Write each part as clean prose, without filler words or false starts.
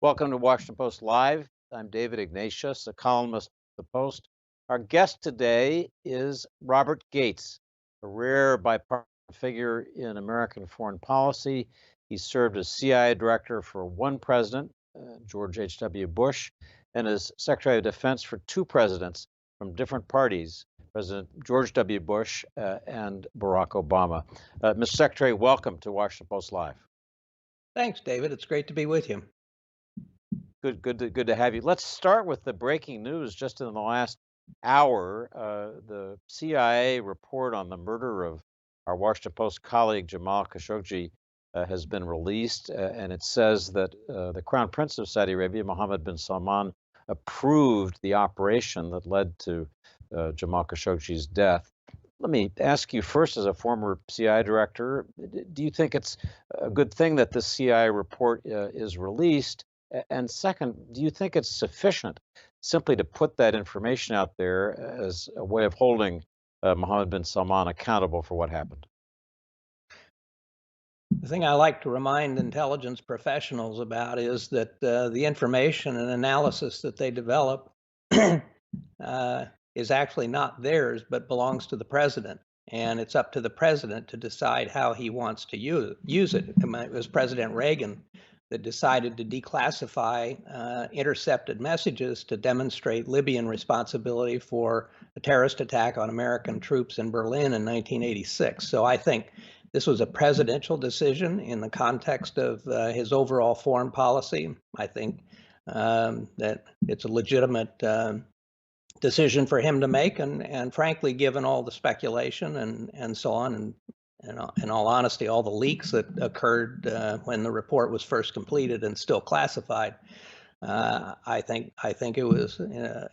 Welcome to Washington Post Live. I'm David Ignatius, a columnist at the Post. Our guest today is Robert Gates, a rare bipartisan figure in American foreign policy. He served as CIA director for one president, George H.W. Bush, and as Secretary of Defense for two presidents from different parties, President George W. Bush and Barack Obama. Mr. Secretary, welcome to Washington Post Live. Thanks, David. It's great to be with you. Good to have you. Let's start with the breaking news. Just in the last hour, the CIA report on the murder of our Washington Post colleague Jamal Khashoggi has been released, and it says that the Crown Prince of Saudi Arabia, Mohammed bin Salman, approved the operation that led to Jamal Khashoggi's death. Let me ask you first, as a former CIA director, do you think it's a good thing that the CIA report is released? And second, do you think it's sufficient simply to put that information out there as a way of holding Mohammed bin Salman accountable for what happened? The thing I like to remind intelligence professionals about is that the information and analysis that they develop is actually not theirs, but belongs to the president. And it's up to the president to decide how he wants to use it. It was President Reagan that decided to declassify intercepted messages to demonstrate Libyan responsibility for a terrorist attack on American troops in Berlin in 1986. So I think this was a presidential decision in the context of his overall foreign policy. I think that it's a legitimate decision for him to make, and frankly, given all the speculation and so on, and in all honesty, all the leaks that occurred when the report was first completed and still classified, I think it was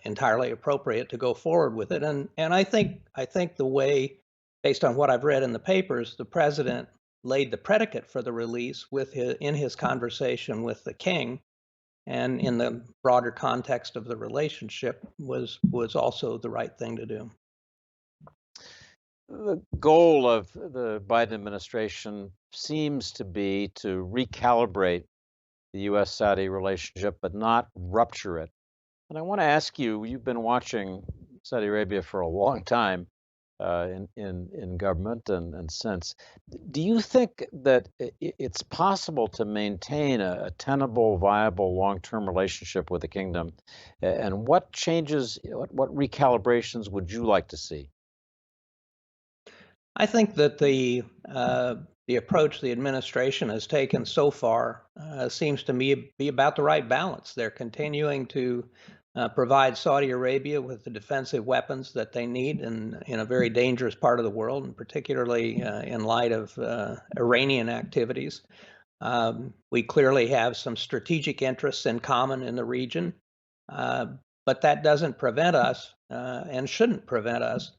entirely appropriate to go forward with it. And I think the way, based on what I've read in the papers, the president laid the predicate for the release in his conversation with the king, and in the broader context of the relationship, was also the right thing to do. The goal of the Biden administration seems to be to recalibrate the U.S.-Saudi relationship, but not rupture it. And I want to ask you, you've been watching Saudi Arabia for a long time in government and since. Do you think that it's possible to maintain a tenable, viable, long-term relationship with the kingdom? And what changes, what recalibrations would you like to see? I think that the approach the administration has taken so far seems to me be about the right balance. They're continuing to provide Saudi Arabia with the defensive weapons that they need in a very dangerous part of the world, and particularly in light of Iranian activities. We clearly have some strategic interests in common in the region, but that doesn't prevent us and shouldn't prevent us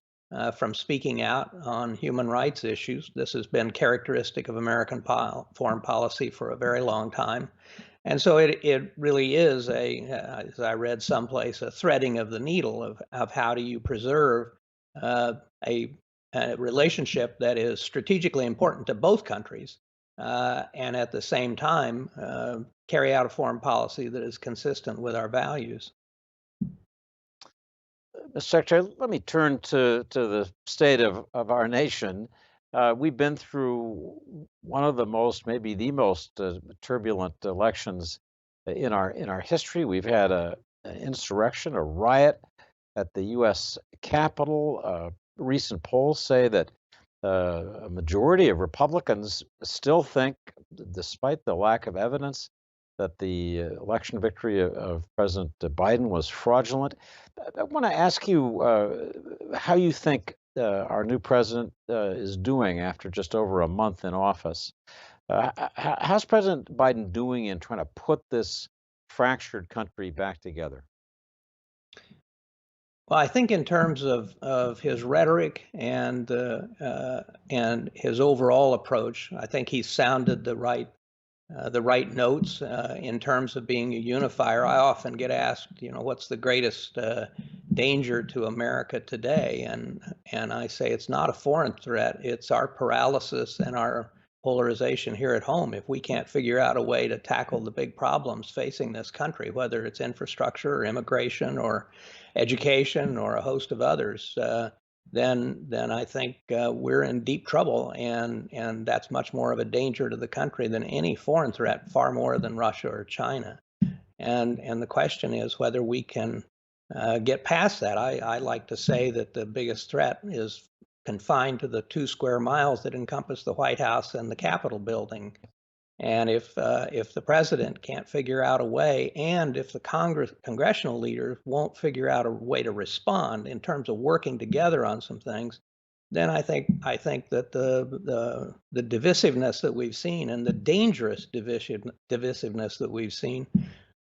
from speaking out on human rights issues. This has been characteristic of American foreign policy for a very long time. And so it really is as I read someplace, a threading of the needle of how do you preserve a relationship that is strategically important to both countries, and at the same time carry out a foreign policy that is consistent with our values. Mr. Secretary, let me turn to the state of our nation. We've been through one of the most, maybe the most turbulent elections in our history. We've had an insurrection, a riot at the U.S. Capitol. Recent polls say that a majority of Republicans still think, despite the lack of evidence, that the election victory of President Biden was fraudulent. I want to ask you how you think our new president is doing after just over a month in office. How's President Biden doing in trying to put this fractured country back together? Well, I think in terms of his rhetoric and his overall approach, I think he's sounded the right notes in terms of being a unifier. I often get asked, what's the greatest danger to America today? And I say it's not a foreign threat. It's our paralysis and our polarization here at home if we can't figure out a way to tackle the big problems facing this country, whether it's infrastructure or immigration or education or a host of others. Then I think we're in deep trouble, and that's much more of a danger to the country than any foreign threat, far more than Russia or China. And the question is whether we can get past that. I like to say that the biggest threat is confined to the 2 square miles that encompass the White House and the Capitol building. And if the president can't figure out a way, and if the congressional leaders won't figure out a way to respond in terms of working together on some things, then I think that the divisiveness that we've seen and the dangerous divisiveness that we've seen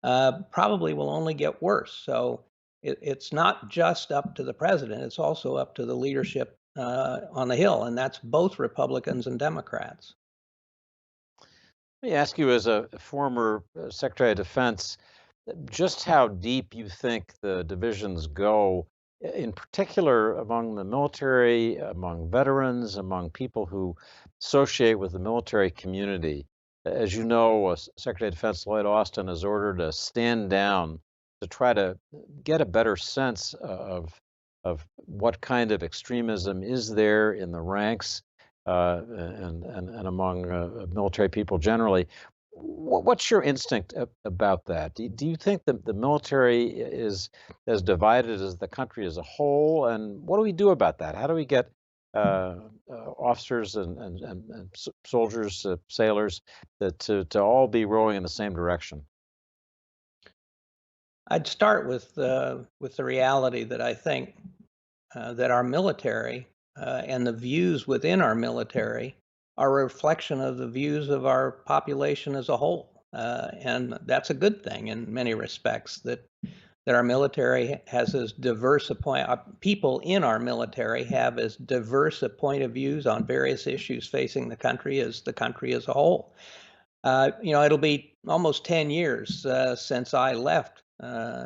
probably will only get worse. So it's not just up to the president; it's also up to the leadership on the Hill, and that's both Republicans and Democrats. Let me ask you, as a former Secretary of Defense, just how deep you think the divisions go, in particular among the military, among veterans, among people who associate with the military community. As you know, Secretary of Defense Lloyd Austin has ordered a stand down to try to get a better sense of what kind of extremism is there in the ranks and among military people generally. What's your instinct about that? Do you think that the military is as divided as the country as a whole? And what do we do about that? How do we get officers and soldiers, sailors, to all be rowing in the same direction? I'd start with the reality that I think that our military and the views within our military are a reflection of the views of our population as a whole, and that's a good thing in many respects. That our military has as diverse a point. People in our military have as diverse a point of views on various issues facing the country as a whole. It'll be almost 10 years since I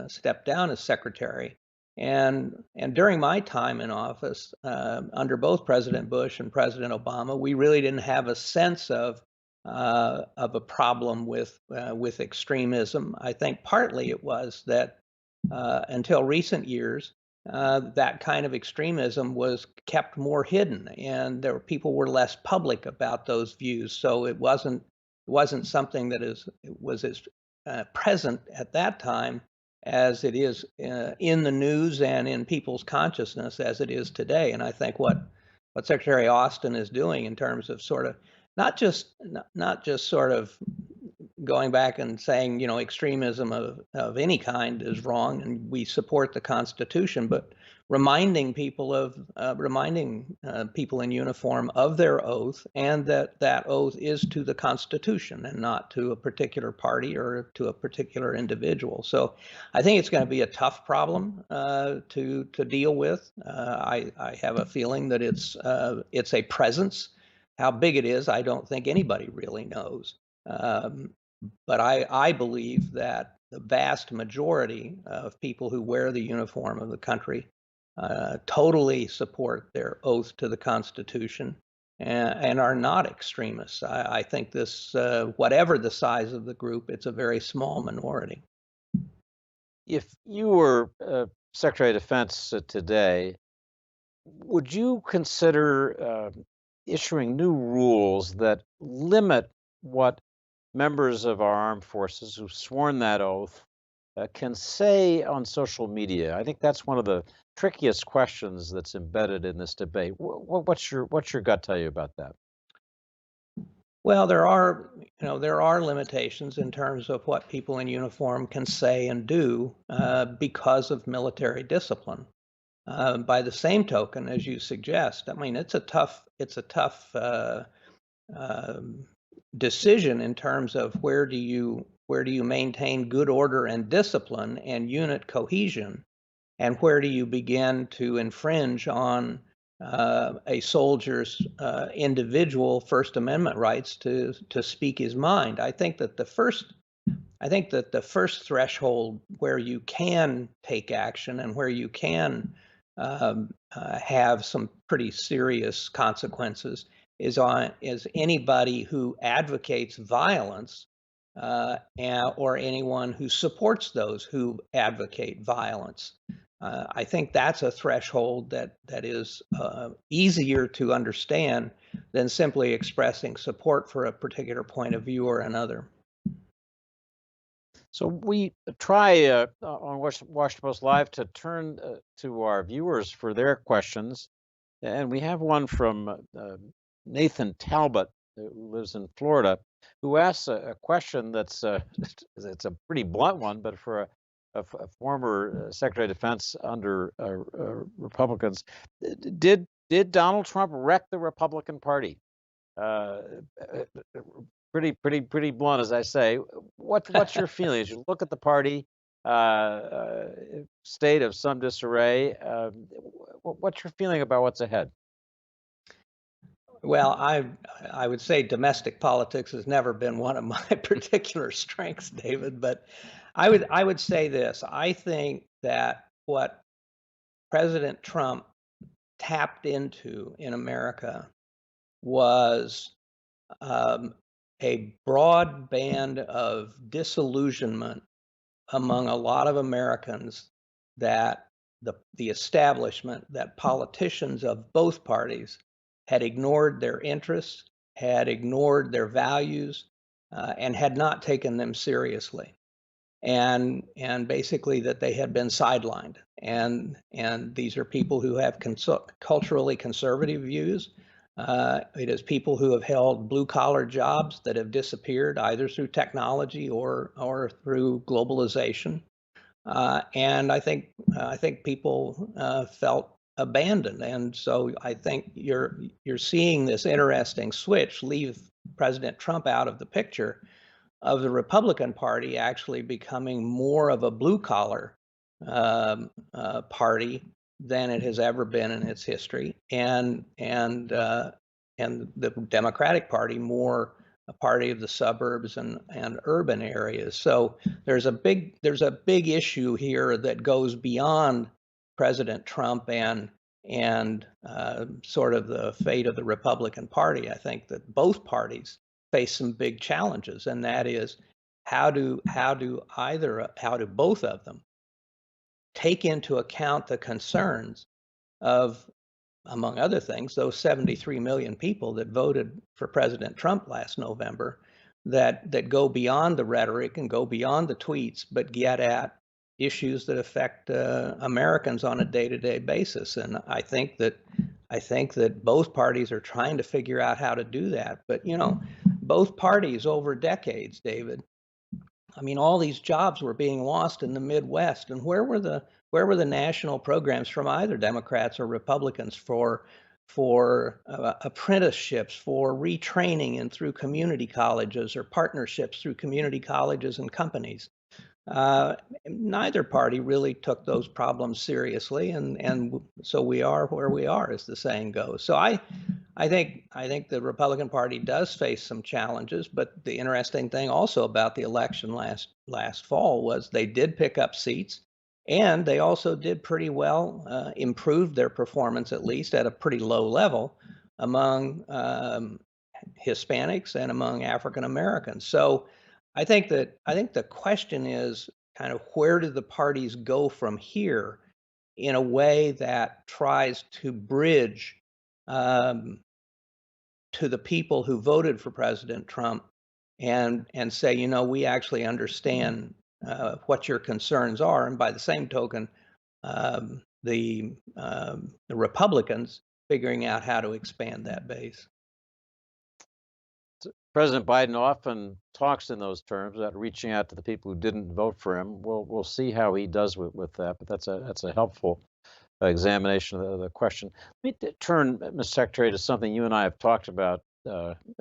stepped down as secretary. And during my time in office, under both President Bush and President Obama, we really didn't have a sense of a problem with extremism. I think partly it was that until recent years, that kind of extremism was kept more hidden, and people were less public about those views. So it wasn't something that was as present at that time as it is in the news and in people's consciousness as it is today. And I think what Secretary Austin is doing in terms of sort of not just sort of going back and saying, extremism of any kind is wrong and we support the Constitution, but reminding people in uniform of their oath, and that oath is to the Constitution and not to a particular party or to a particular individual. So I think it's going to be a tough problem to deal with. I have a feeling that it's a presence. How big it is, I don't think anybody really knows. But I believe that the vast majority of people who wear the uniform of the country totally support their oath to the Constitution and are not extremists. I think this, whatever the size of the group, it's a very small minority. If you were Secretary of Defense today, would you consider issuing new rules that limit what members of our armed forces who've sworn that oath can say on social media? I think that's one of the trickiest questions that's embedded in this debate. What's your gut tell you about that? Well, there are limitations in terms of what people in uniform can say and do because of military discipline. By the same token, as you suggest, I mean it's a tough decision in terms of where do you maintain good order and discipline and unit cohesion, and where do you begin to infringe on a soldier's individual First Amendment rights to speak his mind. I think that the first threshold where you can take action and where you can have some pretty serious consequences is anybody who advocates violence or anyone who supports those who advocate violence. I think that's a threshold that is easier to understand than simply expressing support for a particular point of view or another. So we try on Washington Post Live to turn to our viewers for their questions, and we have one from Nathan Talbot, who lives in Florida, who asks a question that's it's a pretty blunt one, but for a former Secretary of Defense under Republicans, did Donald Trump wreck the Republican Party? Uh, pretty blunt, as I say. What's your feeling as you look at the party state of some disarray? What's your feeling about what's ahead? Well, I would say domestic politics has never been one of my particular strengths, David, but I would say this. I think that what President Trump tapped into in America was a broad band of disillusionment among a lot of Americans that the establishment, that politicians of both parties had ignored their interests, had ignored their values, and had not taken them seriously. And basically that they had been sidelined. And these are people who have culturally conservative views. It is people who have held blue collar jobs that have disappeared either through technology or through globalization. And I think people felt abandoned, and so I think you're seeing this interesting switch leave President Trump out of the picture, of the Republican Party actually becoming more of a blue collar party than it has ever been in its history, and the Democratic Party more a party of the suburbs and urban areas. So there's a big issue here that goes beyond President Trump and sort of the fate of the Republican Party. I think that both parties face some big challenges, and that is how do both of them take into account the concerns of, among other things, those 73 million people that voted for President Trump last November, that go beyond the rhetoric and go beyond the tweets, but get at issues that affect Americans on a day-to-day basis. And I think that both parties are trying to figure out how to do that. But both parties over decades, David, I mean, all these jobs were being lost in the Midwest, and where were the national programs from either Democrats or Republicans for apprenticeships, for retraining and through community colleges, or partnerships through community colleges and companies? Neither party really took those problems seriously, and so we are where we are, as the saying goes. So I think the Republican Party does face some challenges, but the interesting thing also about the election last fall was they did pick up seats, and they also did pretty well, improved their performance at least at a pretty low level among Hispanics and among African Americans. So I think the question is kind of where do the parties go from here in a way that tries to bridge to the people who voted for President Trump and say, we actually understand what your concerns are, and by the same token, the Republicans figuring out how to expand that base. President Biden often talks in those terms about reaching out to the people who didn't vote for him. We'll see how he does with that, but that's a helpful examination of the question. Let me turn, Ms. Secretary, to something you and I have talked about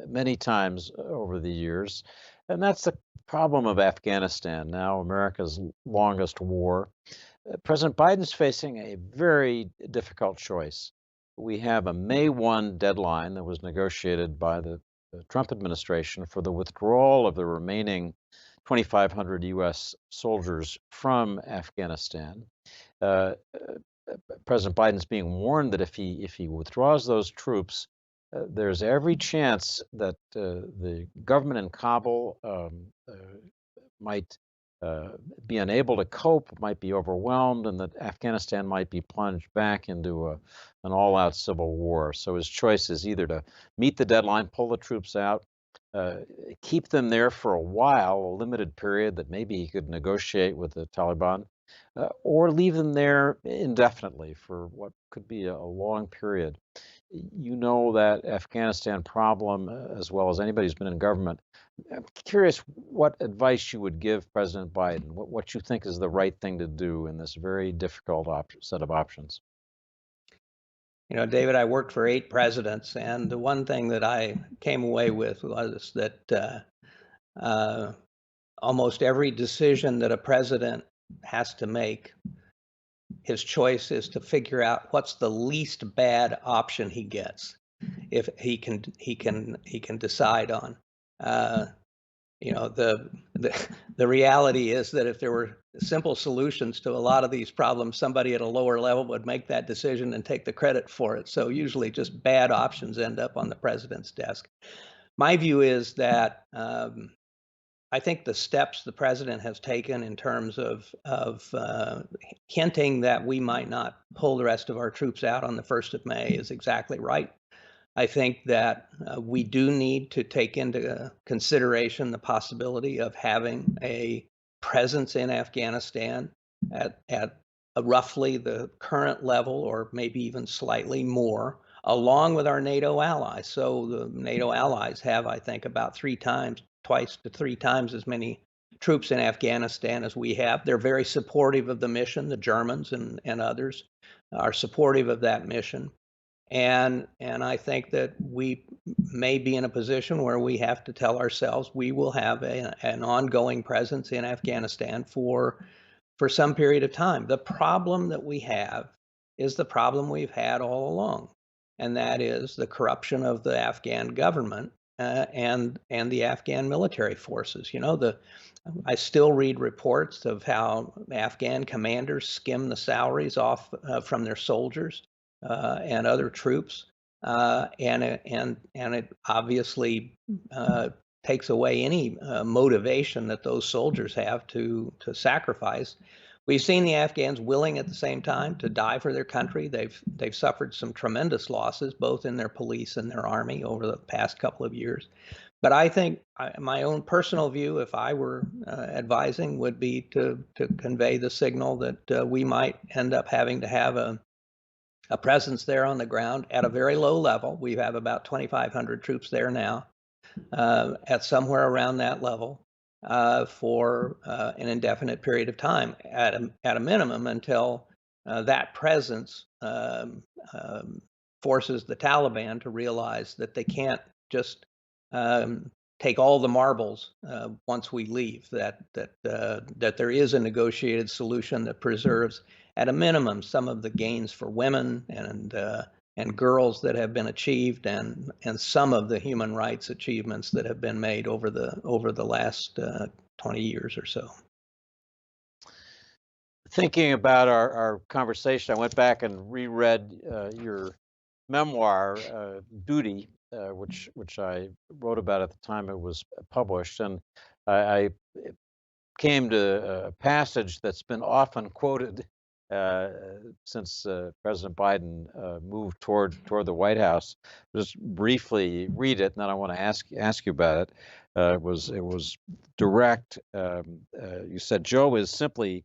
many times over the years, and that's the problem of Afghanistan, now America's longest war. President Biden's facing a very difficult choice. We have a May 1 deadline that was negotiated by the Trump administration for the withdrawal of the remaining 2,500 U.S. soldiers from Afghanistan. President Biden's being warned that if he withdraws those troops, there's every chance that the government in Kabul might be unable to cope, might be overwhelmed, and that Afghanistan might be plunged back into an all-out civil war. So his choice is either to meet the deadline, pull the troops out, uh, keep them there for a while, a limited period that maybe he could negotiate with the Taliban, or leave them there indefinitely for what could be a long period. You know that Afghanistan problem as well as anybody who's been in government. I'm curious what advice you would give President Biden, what you think is the right thing to do in this very difficult set of options. You know, David, I worked for 8 presidents, and the one thing that I came away with was that uh, almost every decision that a president has to make, his choice is to figure out what's the least bad option he gets. If he can decide on. Uh, you know, the reality is that if there were simple solutions to a lot of these problems, somebody at a lower level would make that decision and take the credit for it. So usually just bad options end up on the president's desk. My view is that I think the steps the president has taken in terms of hinting that we might not pull the rest of our troops out on the 1st of May is exactly right. I think that we do need to take into consideration the possibility of having a presence in Afghanistan at roughly the current level or maybe even slightly more, along with our NATO allies. So the NATO allies have, I think, about twice to three times as many troops in Afghanistan as we have. They're very supportive of the mission. The Germans and others are supportive of that mission. And I think that we may be in a position where we have to tell ourselves we will have an ongoing presence in Afghanistan for some period of time. The problem that we have is the problem we've had all along, and that is the corruption of the Afghan government and the Afghan military forces. You know, I still read reports of how Afghan commanders skim the salaries off from their soldiers and other troops, and it obviously takes away any motivation that those soldiers have to sacrifice. We've seen the Afghans willing at the same time to die for their country. They've suffered some tremendous losses, both in their police and their army over the past couple of years. But I think my own personal view, if I were advising, would be to convey the signal that we might end up having to have a presence there on the ground at a very low level. We have about 2,500 troops there now, at somewhere around that level for an indefinite period of time, at a minimum, until that presence forces the Taliban to realize that they can't just take all the marbles once we leave. That there is a negotiated solution that preserves, at a minimum, some of the gains for women and girls that have been achieved, and some of the human rights achievements that have been made over the last 20 years or so. Thinking about our conversation, I went back and reread your memoir, Duty, which I wrote about at the time it was published, and I came to a passage that's been often quoted since President Biden moved toward the White House. Just briefly read it, and then I want to ask you about it. It was direct. You said Joe is simply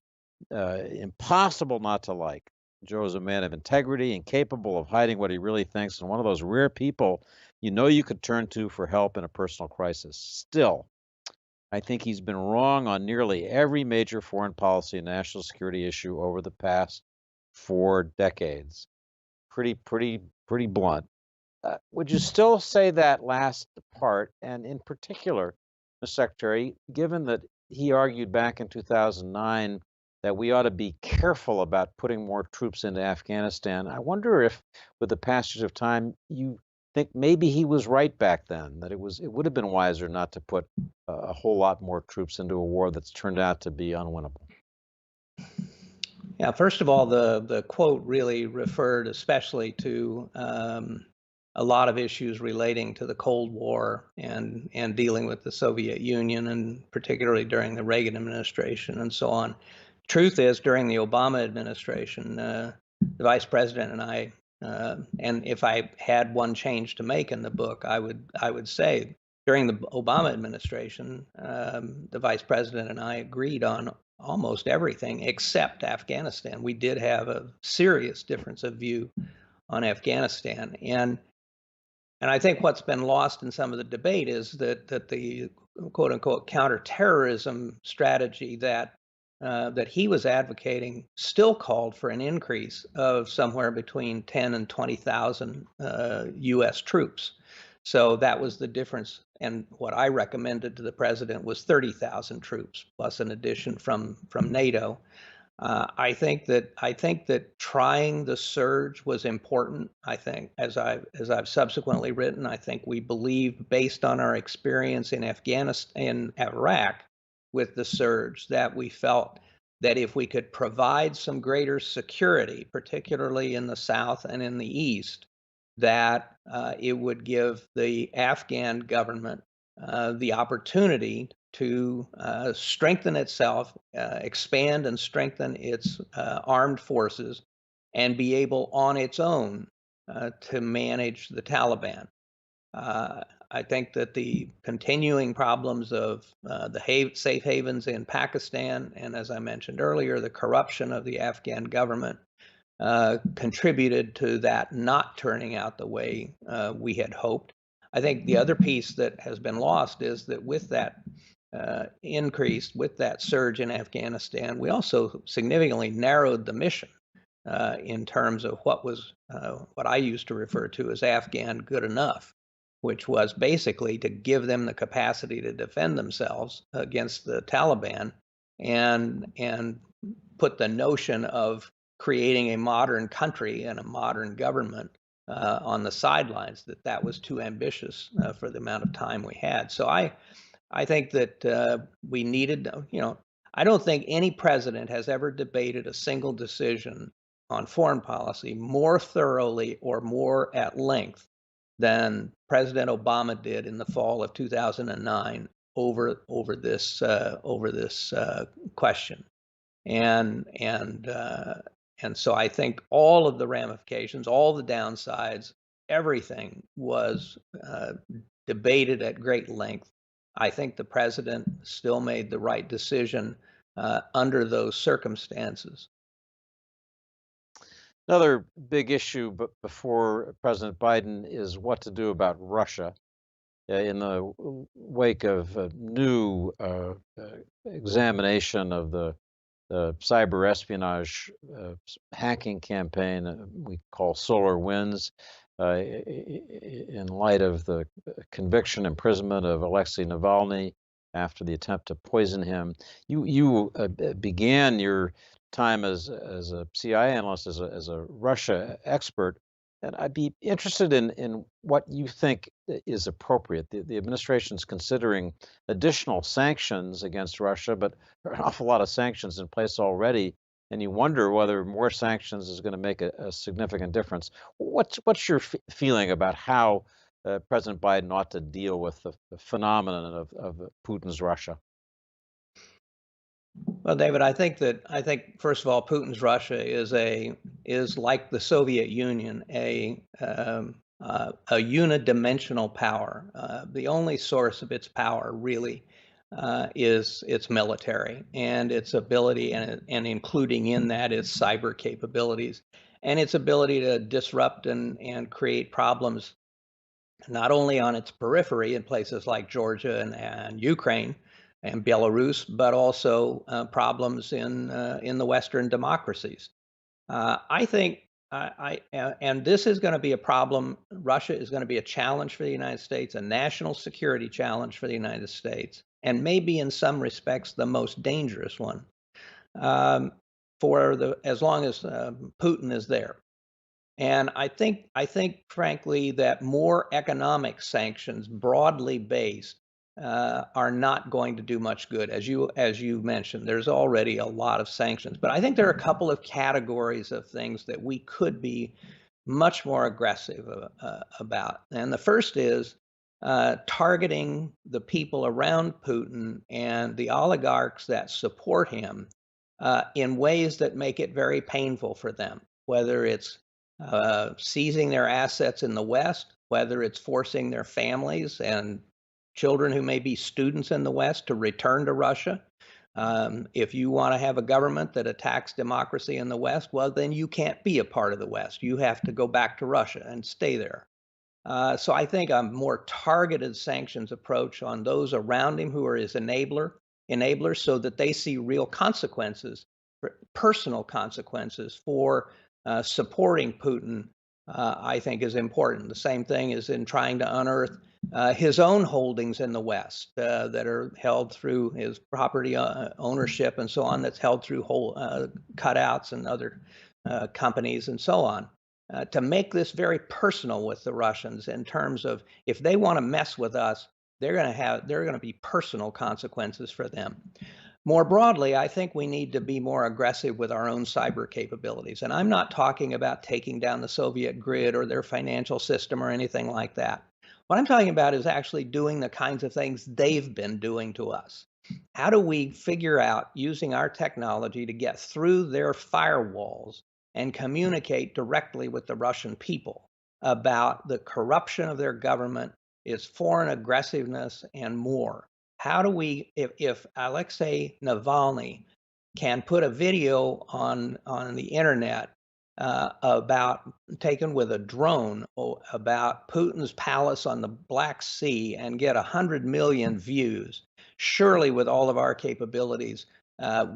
impossible not to like. Joe is a man of integrity, incapable of hiding what he really thinks, and one of those rare people you could turn to for help in a personal crisis. Still, I think he's been wrong on nearly every major foreign policy and national security issue over the past 4 decades. Pretty blunt. Would you still say that last part, and in particular, Mr. Secretary, given that he argued back in 2009 that we ought to be careful about putting more troops into Afghanistan, I wonder if, with the passage of time, you think maybe he was right back then, that it would have been wiser not to put a whole lot more troops into a war that's turned out to be unwinnable. Yeah, first of all, the quote really referred especially to a lot of issues relating to the Cold War and dealing with the Soviet Union, and particularly during the Reagan administration and so on. Truth is, during the Obama administration, the vice president and I, and if I had one change to make in the book, I would say during the Obama administration, the vice president and I agreed on almost everything except Afghanistan. We did have a serious difference of view on Afghanistan, and I think what's been lost in some of the debate is that the quote unquote counterterrorism strategy that he was advocating still called for an increase of somewhere between 10 and 20,000 U.S. troops. So that was the difference. And what I recommended to the president was 30,000 troops plus an addition from NATO. I think that trying the surge was important. I think, as I've subsequently written, I think we believe, based on our experience in Afghanistan and Iraq with the surge, that we felt that if we could provide some greater security, particularly in the South and in the East, that it would give the Afghan government the opportunity to strengthen itself, expand and strengthen its armed forces, and be able on its own to manage the Taliban. I think that the continuing problems of the safe havens in Pakistan, and as I mentioned earlier, the corruption of the Afghan government contributed to that not turning out the way we had hoped. I think the other piece that has been lost is that with that increase, with that surge in Afghanistan, we also significantly narrowed the mission in terms of what I used to refer to as Afghan good enough, which was basically to give them the capacity to defend themselves against the Taliban, and put the notion of creating a modern country and a modern government on the sidelines, that was too ambitious for the amount of time we had. So I think that we needed, I don't think any president has ever debated a single decision on foreign policy more thoroughly or more at length than President Obama did in the fall of 2009 over this question. And so I think all of the ramifications, all the downsides, everything was debated at great length. I think the president still made the right decision under those circumstances. Another big issue before President Biden is what to do about Russia in the wake of a new examination of the cyber espionage hacking campaign we call SolarWinds, in light of the conviction, imprisonment of Alexei Navalny after the attempt to poison him. You began your time as a CIA analyst, as a Russia expert, and I'd be interested in what you think is appropriate. The administration's considering additional sanctions against Russia, but there are an awful lot of sanctions in place already, and you wonder whether more sanctions is going to make a significant difference. What's your feeling about how President Biden ought to deal with the phenomenon of Putin's Russia? Well, David, I think first of all, Putin's Russia is like the Soviet Union, a unidimensional power. The only source of its power really is its military and its ability, and including in that its cyber capabilities and its ability to disrupt and create problems, not only on its periphery in places like Georgia and Ukraine and Belarus, but also problems in the Western democracies. I think, and this is going to be a problem. Russia is going to be a challenge for the United States, a national security challenge for the United States, and maybe in some respects the most dangerous one as long as Putin is there. And I think, frankly, that more economic sanctions, broadly based, are not going to do much good. As you mentioned, there's already a lot of sanctions, but I think there are a couple of categories of things that we could be much more aggressive about. And the first is targeting the people around Putin and the oligarchs that support him in ways that make it very painful for them, whether it's seizing their assets in the West, whether it's forcing their families and children who may be students in the West to return to Russia. If you want to have a government that attacks democracy in the West, well, then you can't be a part of the West. You have to go back to Russia and stay there. So I think a more targeted sanctions approach on those around him who are his enablers, so that they see real consequences, personal consequences for supporting Putin, I think is important. The same thing is in trying to unearth his own holdings in the West that are held through his property ownership and so on, that's held through whole cutouts and other companies and so on. To make this very personal with the Russians in terms of if they want to mess with us, they're going to be personal consequences for them. More broadly, I think we need to be more aggressive with our own cyber capabilities. And I'm not talking about taking down the Soviet grid or their financial system or anything like that. What I'm talking about is actually doing the kinds of things they've been doing to us. How do we figure out using our technology to get through their firewalls and communicate directly with the Russian people about the corruption of their government, its foreign aggressiveness, and more? How do we, if Alexei Navalny can put a video on the internet about taken with a drone about Putin's palace on the Black Sea and get 100 million views, surely with all of our capabilities,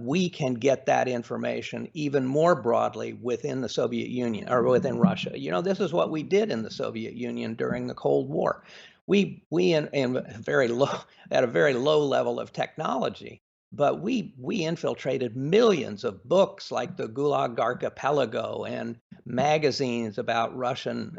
we can get that information even more broadly within the Soviet Union or within Russia. You know, this is what we did in the Soviet Union during the Cold War. We in very low at a very low level of technology, but we infiltrated millions of books like the Gulag Archipelago and magazines about Russian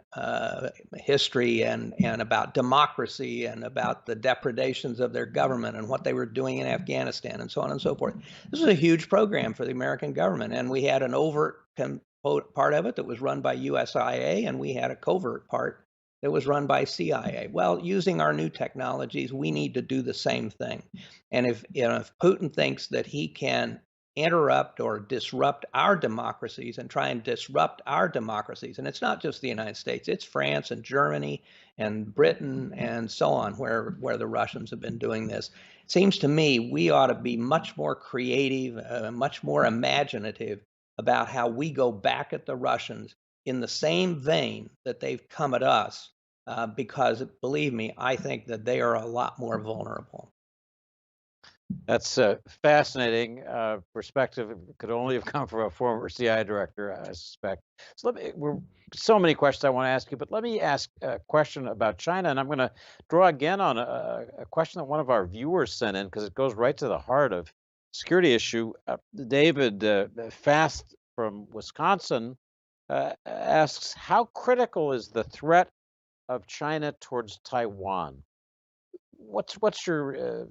history and about democracy and about the depredations of their government and what they were doing in Afghanistan and so on and so forth. This was a huge program for the American government, and we had an overt part of it that was run by USIA, and we had a covert part that was run by CIA. Well, using our new technologies, we need to do the same thing. And if Putin thinks that he can interrupt or disrupt our democracies and try and disrupt our democracies, and it's not just the United States, it's France and Germany and Britain and so on, where the Russians have been doing this. It seems to me we ought to be much more creative, much more imaginative about how we go back at the Russians in the same vein that they've come at us, because believe me, I think that they are a lot more vulnerable. That's a fascinating perspective. It could only have come from a former CIA director, I suspect. So so many questions I want to ask you, but let me ask a question about China, and I'm going to draw again on a question that one of our viewers sent in because it goes right to the heart of security issue. David Fast from Wisconsin asks, how critical is the threat of China towards Taiwan? What's your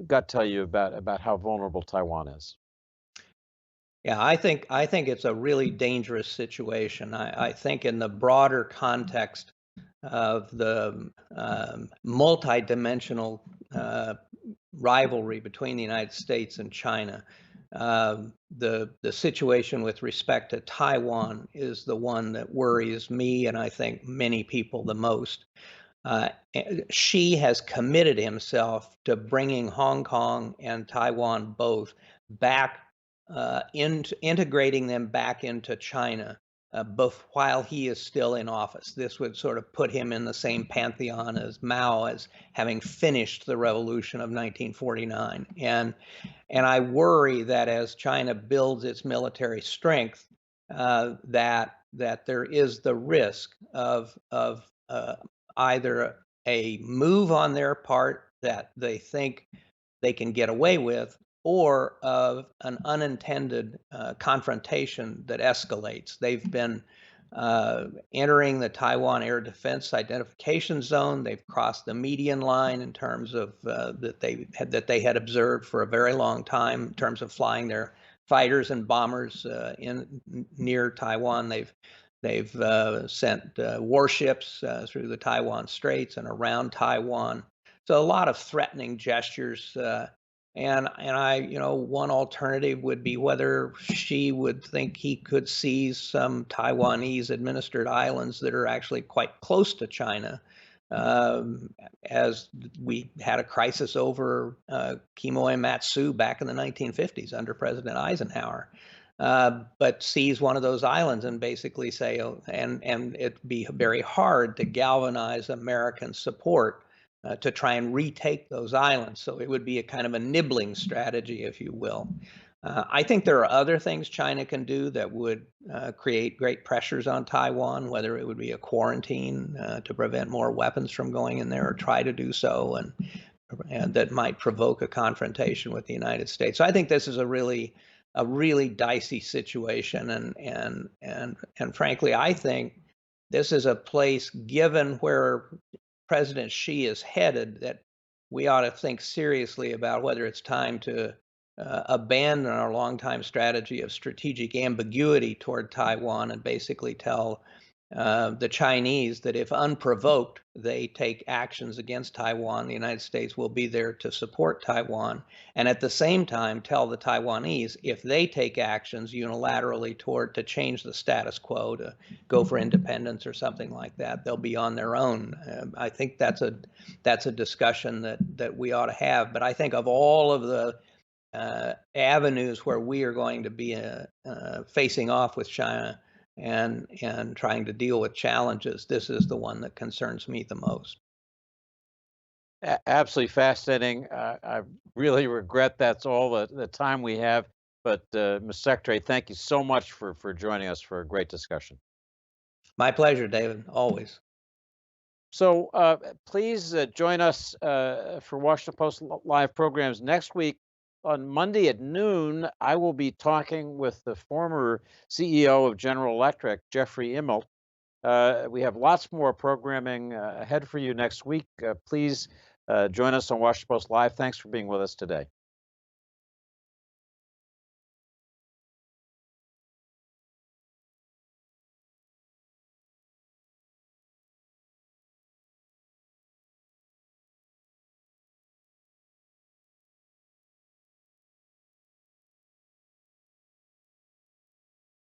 gut tell you about how vulnerable Taiwan is? Yeah, I think it's a really dangerous situation. I think in the broader context of the multidimensional rivalry between the United States and China, the situation with respect to Taiwan is the one that worries me and I think many people the most. Xi has committed himself to bringing Hong Kong and Taiwan both back, integrating them back into China, both while he is still in office. This would sort of put him in the same pantheon as Mao, as having finished the revolution of 1949. And I worry that as China builds its military strength, that there is the risk of either a move on their part that they think they can get away with, or of an unintended confrontation that escalates. They've been entering the Taiwan Air Defense Identification Zone. They've crossed the median line in terms of that they had observed for a very long time in terms of flying their fighters and bombers in near Taiwan. They've sent warships through the Taiwan Straits and around Taiwan. So a lot of threatening gestures. One alternative would be whether Xi would think he could seize some Taiwanese administered islands that are actually quite close to China, as we had a crisis over Quemoy and Matsu back in the 1950s under President Eisenhower. But seize one of those islands and basically say, oh, and it'd be very hard to galvanize American support to try and retake those islands. So it would be a kind of a nibbling strategy, if you will. I think there are other things China can do that would create great pressures on Taiwan, whether it would be a quarantine to prevent more weapons from going in there or try to do so, and that might provoke a confrontation with the United States. So I think this is a really dicey situation, and frankly, I think this is a place, given where President Xi is headed, that we ought to think seriously about whether it's time to abandon our longtime strategy of strategic ambiguity toward Taiwan and basically tell the Chinese that if unprovoked, they take actions against Taiwan, the United States will be there to support Taiwan. And at the same time, tell the Taiwanese if they take actions unilaterally to change the status quo, to go for independence or something like that, they'll be on their own. I think that's a discussion that we ought to have. But I think of all of the avenues where we are going to be facing off with China and trying to deal with challenges, this is the one that concerns me the most. Absolutely fascinating. I really regret that's all the time we have. But, Mr. Secretary, thank you so much for joining us for a great discussion. My pleasure, David, always. So please join us for Washington Post Live programs next week. On Monday at noon, I will be talking with the former CEO of General Electric, Jeffrey Immelt. We have lots more programming ahead for you next week. Please join us on Washington Post Live. Thanks for being with us today.